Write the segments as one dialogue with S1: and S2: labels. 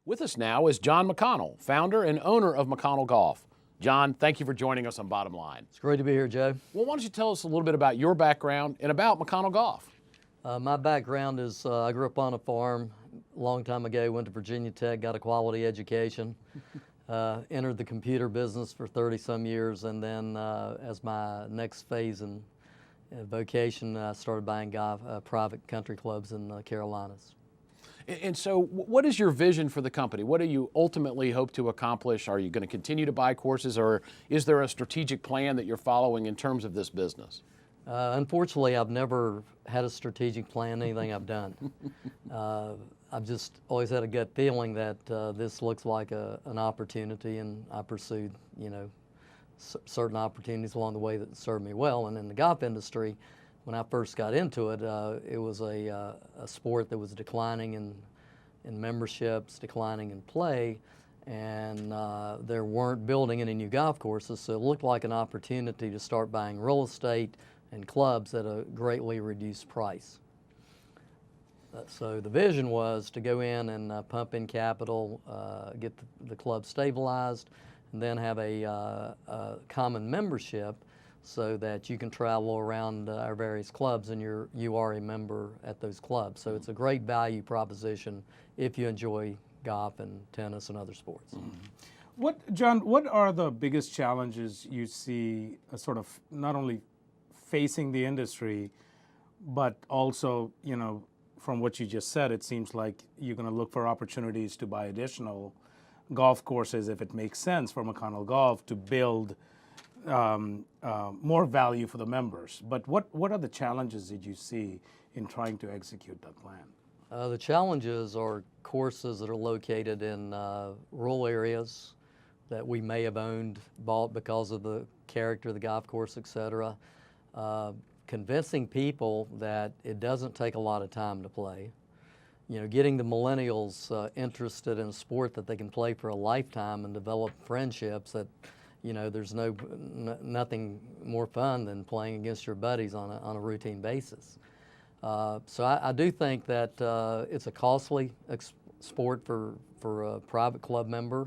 S1: With us now is John McConnell, founder and owner of McConnell Golf. John, thank you for joining us on Bottom Line.
S2: It's great to be here, Joe.
S1: Well, why don't you tell us a little bit about your background and about McConnell Golf?
S2: My background is I grew up on a farm a long time ago, went to Virginia Tech, got a quality education, entered the computer business for 30-some years, and then as my next phase in vocation, I started buying golf, private country clubs in the Carolinas.
S1: And so what is your vision for the company? What do you ultimately hope to accomplish? Are you going to continue to buy courses, or is there a strategic plan that you're following in terms of this business?
S2: Unfortunately, I've never had a strategic plan, anything I've done. I've just always had a gut feeling that this looks like an opportunity, and I pursued, certain opportunities along the way that served me well. And in the golf industry, when I first got into it, it was a sport that was declining in memberships, declining in play, and there weren't building any new golf courses, so it looked like an opportunity to start buying real estate and clubs at a greatly reduced price. So the vision was to go in and pump in capital, get the club stabilized, and then have a common membership so that you can travel around our various clubs and you are a member at those clubs. So it's a great value proposition if you enjoy golf and tennis and other sports.
S3: Mm-hmm. John, what are the biggest challenges you see sort of not only facing the industry, but also, from what you just said, it seems like you're going to look for opportunities to buy additional golf courses if it makes sense for McConnell Golf to build more value for the members. But what are the challenges that you see in trying to execute that plan?
S2: The challenges are courses that are located in rural areas that we may have bought because of the character of the golf course, etc. Convincing people that it doesn't take a lot of time to play. Getting the millennials interested in a sport that they can play for a lifetime and develop friendships that there's nothing more fun than playing against your buddies on a routine basis. So I do think that it's a costly sport for a private club member.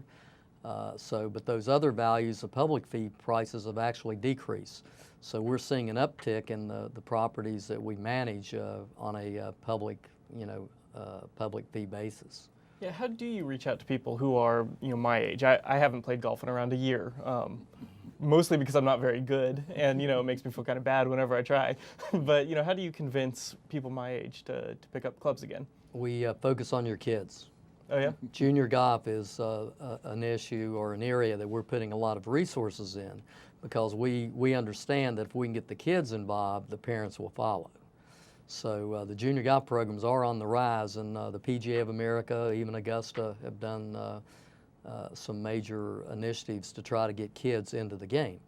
S2: But those other values, the public fee prices have actually decreased. So we're seeing an uptick in the properties that we manage on a public fee basis.
S4: Yeah, how do you reach out to people who are, my age? I haven't played golf in around a year, mostly because I'm not very good, and it makes me feel kind of bad whenever I try. But how do you convince people my age to pick up clubs again?
S2: We focus on your kids.
S4: Oh yeah.
S2: Junior golf is an issue or an area that we're putting a lot of resources in because we understand that if we can get the kids involved, the parents will follow. So the junior golf programs are on the rise, and the PGA of America, even Augusta, have done some major initiatives to try to get kids into the game.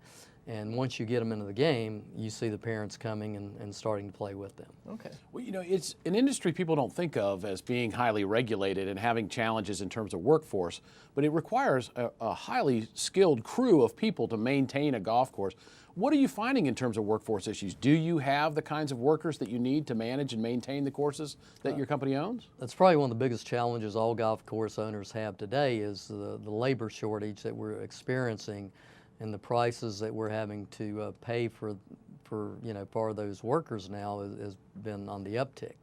S2: And once you get them into the game, you see the parents coming and starting to play with them.
S4: Okay.
S1: Well, it's an industry people don't think of as being highly regulated and having challenges in terms of workforce, but it requires a highly skilled crew of people to maintain a golf course. What are you finding in terms of workforce issues? Do you have the kinds of workers that you need to manage and maintain the courses that your company owns?
S2: That's probably one of the biggest challenges all golf course owners have today is the labor shortage that we're experiencing and the prices that we're having to pay for those workers now has been on the uptick.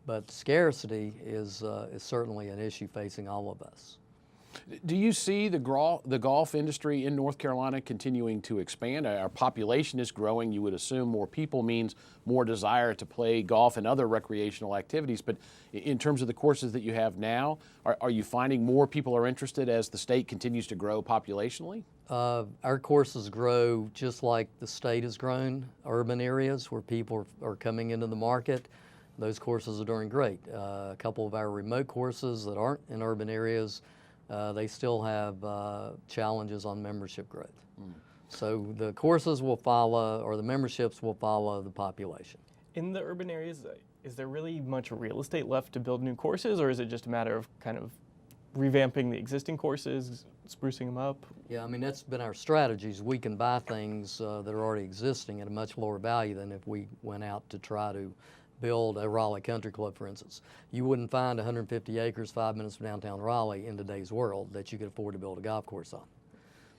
S2: But scarcity is certainly an issue facing all of us.
S1: Do you see the golf industry in North Carolina continuing to expand? Our population is growing. You would assume more people means more desire to play golf and other recreational activities. But in terms of the courses that you have now, are you finding more people are interested as the state continues to grow populationally?
S2: Our courses grow just like the state has grown. Urban areas where people are coming into the market, those courses are doing great. A couple of our remote courses that aren't in urban areas, they still have challenges on membership growth. So the courses will follow, or the memberships will follow the population.
S4: In the urban areas, is there really much real estate left to build new courses, or is it just a matter of kind of revamping the existing courses, sprucing them up?
S2: Yeah, I mean, that's been our strategies. We can buy things that are already existing at a much lower value than if we went out to try to build a Raleigh Country Club, for instance. You wouldn't find 150 acres 5 minutes from downtown Raleigh in today's world that you could afford to build a golf course on.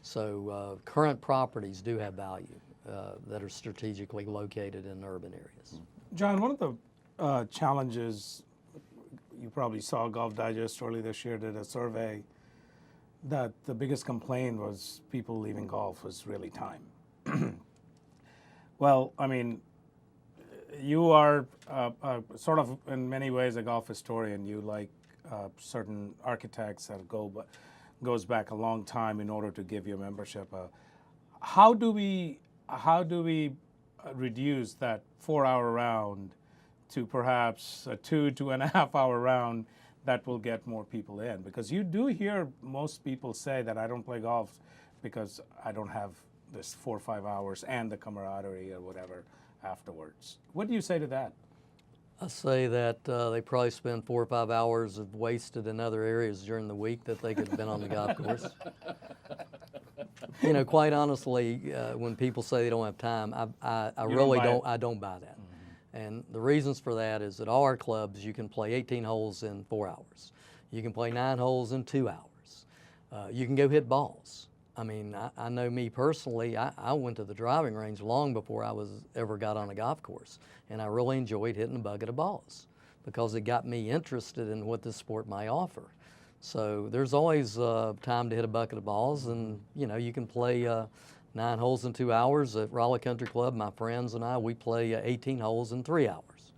S2: So current properties do have value that are strategically located in urban areas.
S3: John, one of the challenges, you probably saw Golf Digest early this year did a survey that the biggest complaint was people leaving golf was really time. Well, I mean, you are sort of in many ways a golf historian. You like certain architects that goes back a long time in order to give you a membership. How do we reduce that 4-hour round to perhaps a 2.5 hour round that will get more people in? Because you do hear most people say that I don't play golf because I don't have this 4 or 5 hours and the camaraderie or whatever afterwards. What do you say to that?
S2: I say that they probably spend 4 or 5 hours of wasted in other areas during the week that they could have been on the golf course. You know, quite honestly, when people say they don't have time, I really don't. I don't buy that. And the reasons for that is at all our clubs, you can play 18 holes in 4 hours. You can play 9 holes in 2 hours. You can go hit balls. I mean, I know me personally, I went to the driving range long before I ever got on a golf course. And I really enjoyed hitting a bucket of balls because it got me interested in what this sport might offer. So there's always time to hit a bucket of balls, and you know, you can play 9 holes in 2 hours at Raleigh Country Club. My friends and I, we play 18 holes in 3 hours.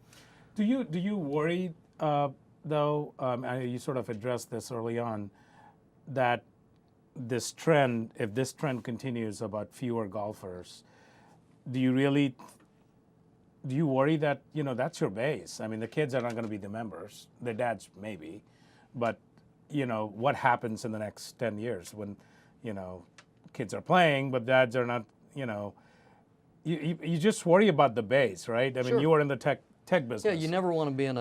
S3: Do you worry though? You sort of addressed this early on, that this trend, if this trend continues about fewer golfers, do you worry that, you know, that's your base? I mean, the kids are not going to be the members, their dads maybe, but you know, what happens in the next 10 years when, you know, kids are playing, but dads are not, you know, you just worry about the base, right? I mean, you are in the tech business.
S2: Yeah, you never want to be in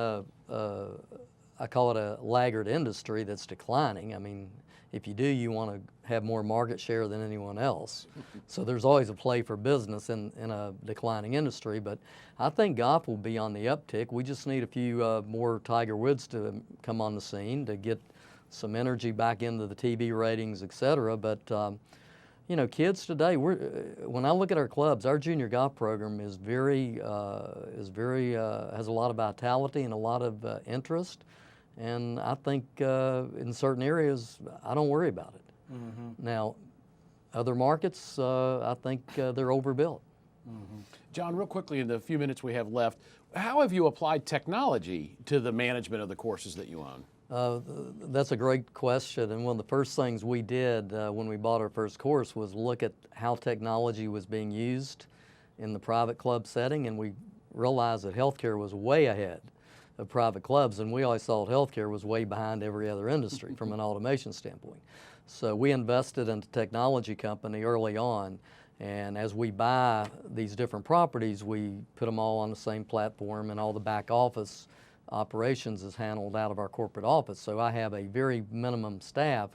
S2: I call it a laggard industry that's declining. I mean, if you do, you want to have more market share than anyone else. So there's always a play for business in a declining industry, but I think golf will be on the uptick. We just need a few more Tiger Woods to come on the scene to get some energy back into the TV ratings, et cetera. But you know, kids today, when I look at our clubs, our junior golf program has a lot of vitality and a lot of interest. And I think in certain areas, I don't worry about it. Now, other markets, I think they're overbuilt.
S1: John, real quickly in the few minutes we have left, how have you applied technology to the management of the courses that you own?
S2: That's a great question, and one of the first things we did when we bought our first course was look at how technology was being used in the private club setting, and we realized that healthcare was way ahead of private clubs, and we always thought healthcare was way behind every other industry from an automation standpoint. So we invested in a technology company early on, and as we buy these different properties, we put them all on the same platform, and all the back office operations is handled out of our corporate office. So I have a very minimum staff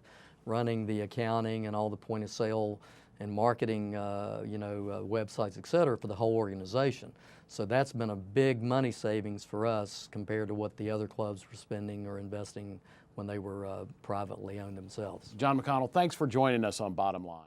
S2: running the accounting and all the point of sale and marketing, websites, et cetera, for the whole organization. So that's been a big money savings for us compared to what the other clubs were spending or investing when they were privately owned themselves.
S1: John McConnell, thanks for joining us on Bottom Line.